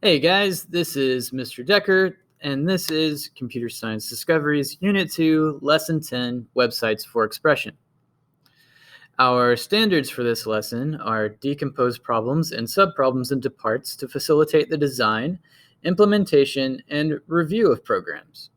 Hey guys, this is Mr. Decker, and this is Computer Science Discoveries, Unit 2, Lesson 10, Websites for Expression. Our standards for this lesson are decompose problems and subproblems into parts to facilitate the design, implementation, and review of programs.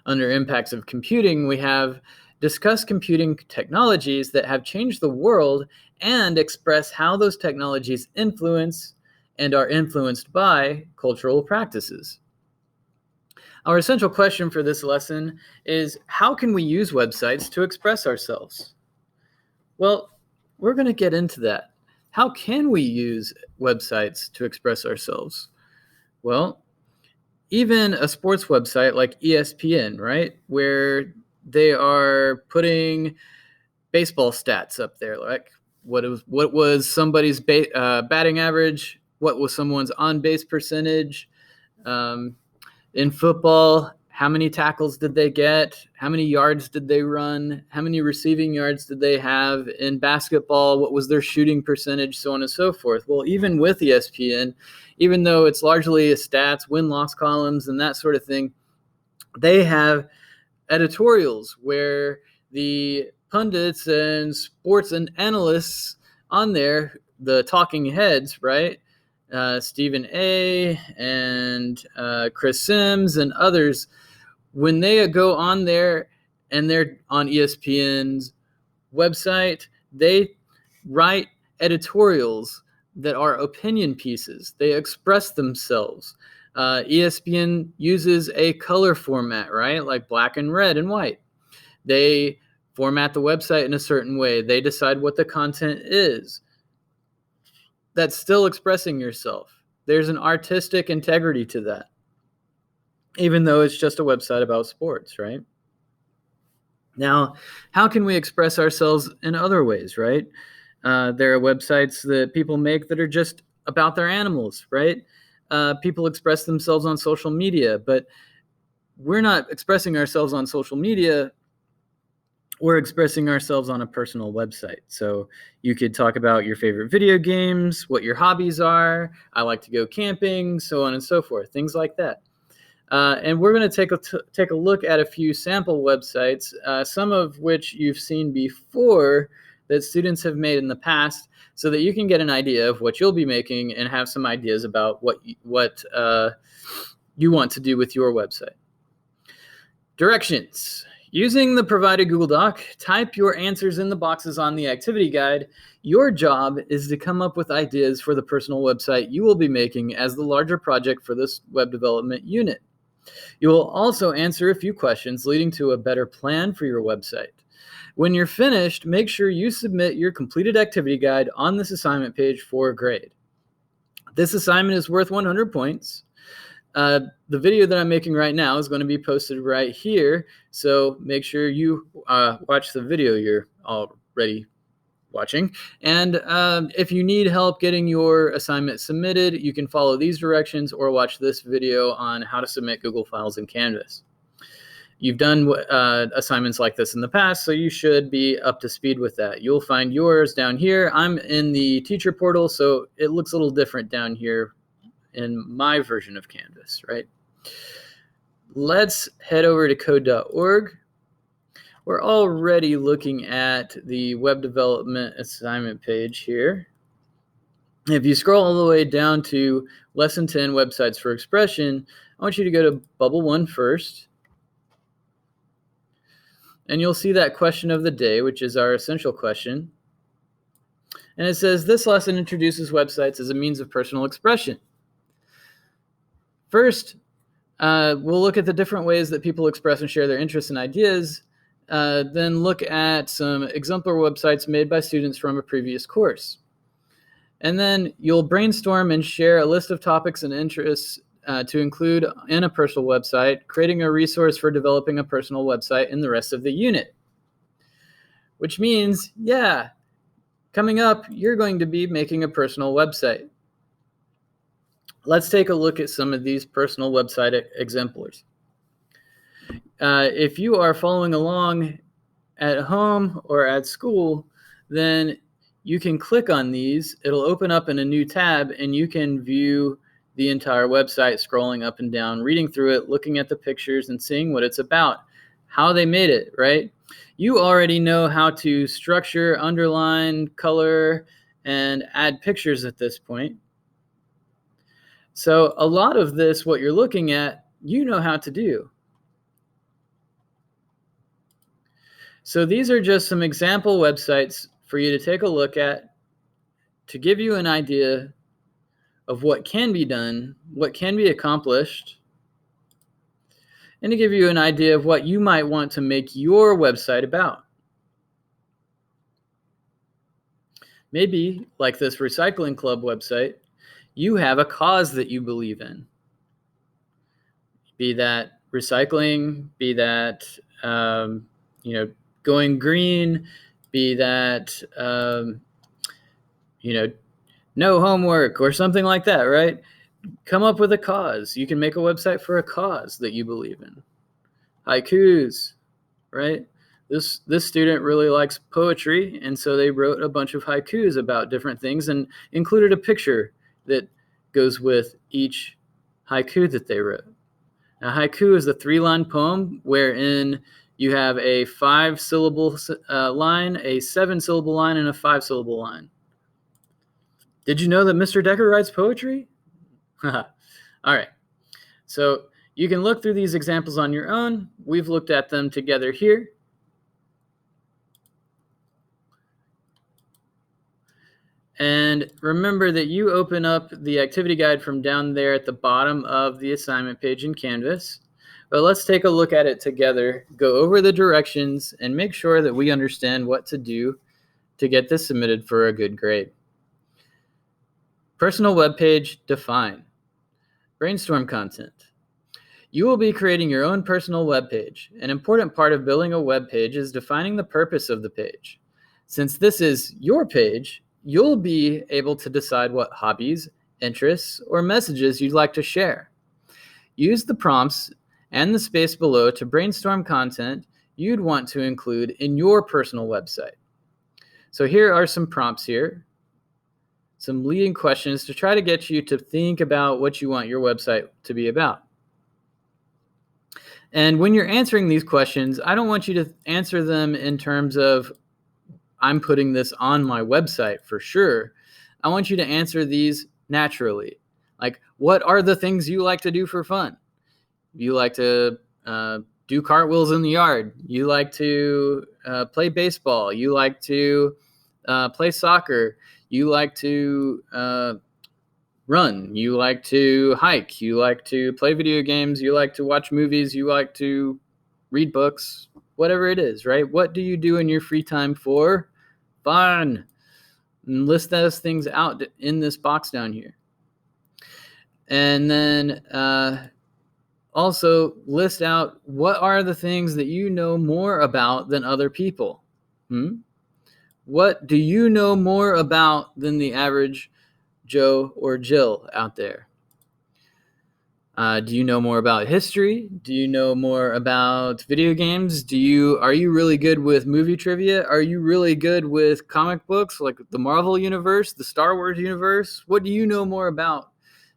Under impacts of computing, we have discuss computing technologies that have changed the world and express how those technologies influence and are influenced by cultural practices. Our essential question for this lesson is, how can we use websites to express ourselves? Well, we're going to get into that. How can we use websites to express ourselves? Well, even a sports website like ESPN, right, where they are putting baseball stats up there, like what was somebody's batting average, what was someone's on-base percentage. In football, how many tackles did they get? How many yards did they run? How many receiving yards did they have? In basketball, what was their shooting percentage, so on and so forth. Well, even with ESPN, even though it's largely a stats, win-loss columns, and that sort of thing, they have editorials where the pundits and sports and analysts on there, the talking heads, right? Stephen A. and Chris Sims and others, when they go on there and they're on ESPN's website, they write editorials that are opinion pieces. They express themselves. ESPN uses a color format, right? Like black and red and white. They format the website in a certain way. They decide what the content is. That's still expressing yourself. There's an artistic integrity to that, even though it's just a website about sports, right? Now, how can we express ourselves in other ways, right? There are websites that people make that are just about their animals, right? People express themselves on social media, but we're not expressing ourselves on social media. We're expressing ourselves on a personal website. So you could talk about your favorite video games, what your hobbies are. I like to go camping, so on and so forth, things like that. And we're going to take a look at a few sample websites, some of which you've seen before that students have made in the past, so that you can get an idea of what you'll be making and have some ideas about what you want to do with your website. Directions. Using the provided Google Doc, type your answers in the boxes on the activity guide. Your job is to come up with ideas for the personal website you will be making as the larger project for this web development unit. You will also answer a few questions leading to a better plan for your website. When you're finished, make sure you submit your completed activity guide on this assignment page for a grade. This assignment is worth 100 points. The video that I'm making right now is going to be posted right here, so make sure you watch the video you're already watching. And if you need help getting your assignment submitted, you can follow these directions or watch this video on how to submit Google Files in Canvas. You've done assignments like this in the past, so you should be up to speed with that. You'll find yours down here. I'm in the teacher portal, so it looks a little different down here in my version of Canvas, right? Let's head over to code.org. We're already looking at the web development assignment page here. If you scroll all the way down to Lesson 10, Websites for Expression, I want you to go to Bubble 1 first. And you'll see that question of the day, which is our essential question. And it says, this lesson introduces websites as a means of personal expression. First, we'll look at the different ways that people express and share their interests and ideas, then look at some exemplar websites made by students from a previous course. And then you'll brainstorm and share a list of topics and interests to include in a personal website, creating a resource for developing a personal website in the rest of the unit. Which means, yeah, coming up, you're going to be making a personal website. Let's take a look at some of these personal website exemplars. If you are following along at home or at school, then you can click on these. It'll open up in a new tab and you can view the entire website, scrolling up and down, reading through it, looking at the pictures and seeing what it's about, how they made it, right? You already know how to structure, underline, color, and add pictures at this point. So a lot of this, what you're looking at, you know how to do. So these are just some example websites for you to take a look at to give you an idea of what can be done, what can be accomplished, and to give you an idea of what you might want to make your website about. Maybe, like this recycling club website, you have a cause that you believe in. Be that recycling, be that going green, be that no homework or something like that, right? Come up with a cause. You can make a website for a cause that you believe in. Haikus, right? This student really likes poetry, and so they wrote a bunch of haikus about different things and included a picture that goes with each haiku that they wrote. Now, haiku is a 3-line poem wherein you have a 5-syllable line, a 7-syllable line, and a 5-syllable line. Did you know that Mr. Decker writes poetry? All right. So you can look through these examples on your own. We've looked at them together here. And remember that you open up the activity guide from down there at the bottom of the assignment page in Canvas. But let's take a look at it together, go over the directions, and make sure that we understand what to do to get this submitted for a good grade. Personal web page, define. Brainstorm content. You will be creating your own personal web page. An important part of building a web page is defining the purpose of the page. Since this is your page, you'll be able to decide what hobbies, interests, or messages you'd like to share. Use the prompts and the space below to brainstorm content you'd want to include in your personal website. So here are some prompts here, some leading questions to try to get you to think about what you want your website to be about. And when you're answering these questions, I don't want you to answer them in terms of, I'm putting this on my website for sure. I want you to answer these naturally. Like, what are the things you like to do for fun? You like to do cartwheels in the yard. You like to play baseball. You like to play soccer. You like to run. You like to hike. You like to play video games. You like to watch movies. You like to read books. Whatever it is, right? What do you do in your free time for fun? And list those things out in this box down here. And then also list out what are the things that you know more about than other people. What do you know more about than the average Joe or Jill out there? Do you know more about history? Do you know more about video games? Are you really good with movie trivia? Are you really good with comic books, like the Marvel universe, the Star Wars universe? What do you know more about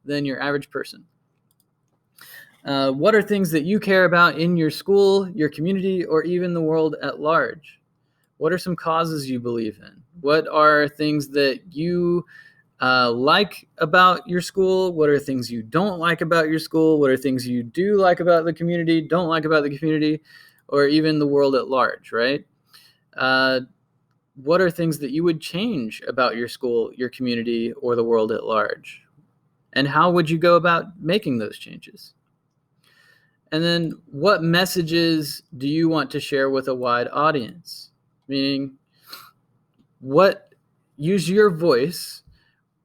than your average person? What are things that you care about in your school, your community, or even the world at large? What are some causes you believe in? What are things that you like about your school? What are things you don't like about your school? What are things you do like about the community, don't like about the community, or even the world at large, right? What are things that you would change about your school, your community, or the world at large? And how would you go about making those changes? And then what messages do you want to share with a wide audience? Meaning, use your voice.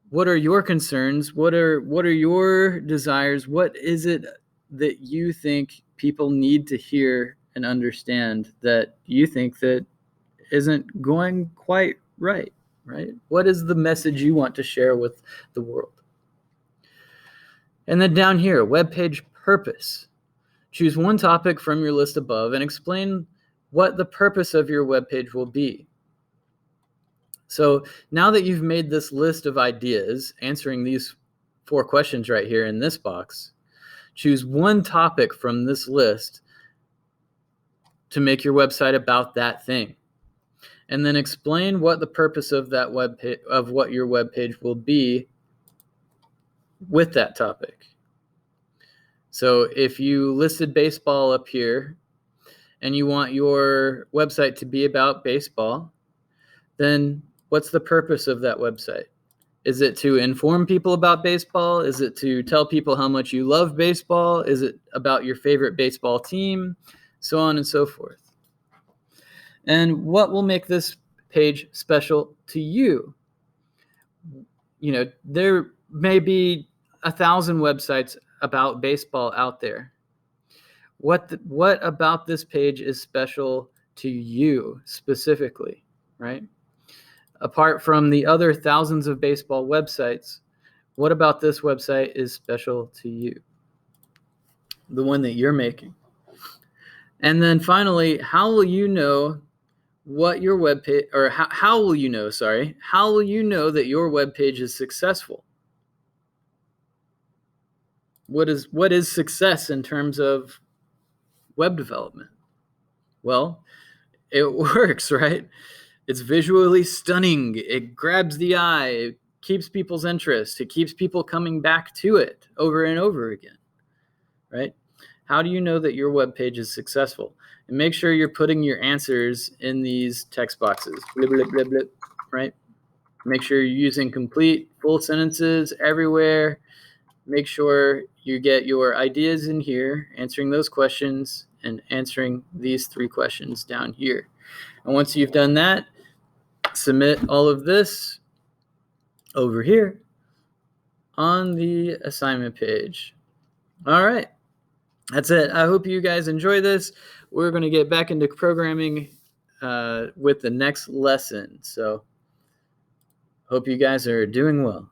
What are your concerns? What are your desires? What is it that you think people need to hear and understand that you think that isn't going quite right? What is the message you want to share with the world? And then down here, webpage purpose. Choose one topic from your list above and explain what the purpose of your webpage will be. So now that you've made this list of ideas, answering these 4 questions right here in this box. Choose one topic from this list to make your website about that thing. And then explain what the purpose of that what your web page will be with that topic. So if you listed baseball up here and you want your website to be about baseball, then what's the purpose of that website? Is it to inform people about baseball? Is it to tell people how much you love baseball? Is it about your favorite baseball team? So on and so forth. And what will make this page special to you? You know, there may be 1,000 websites about baseball out there. What about this page is special to you specifically, right? Apart from the other thousands of baseball websites, what about this website is special to you? The one that you're making. And then finally, how will you know what your web page, or how will you know that your web page is successful? What is success in terms of web development? Well, it works, right? It's visually stunning. It grabs the eye. It keeps people's interest. It keeps people coming back to it over and over again, right? How do you know that your web page is successful? And make sure you're putting your answers in these text boxes, blip, blip, blip, blip, right? Make sure you're using complete, full sentences everywhere. Make sure you get your ideas in here, answering those questions, and answering these 3 questions down here. And once you've done that, submit all of this over here on the assignment page. All right. That's it. I hope you guys enjoy this. We're going to get back into programming with the next lesson. So hope you guys are doing well.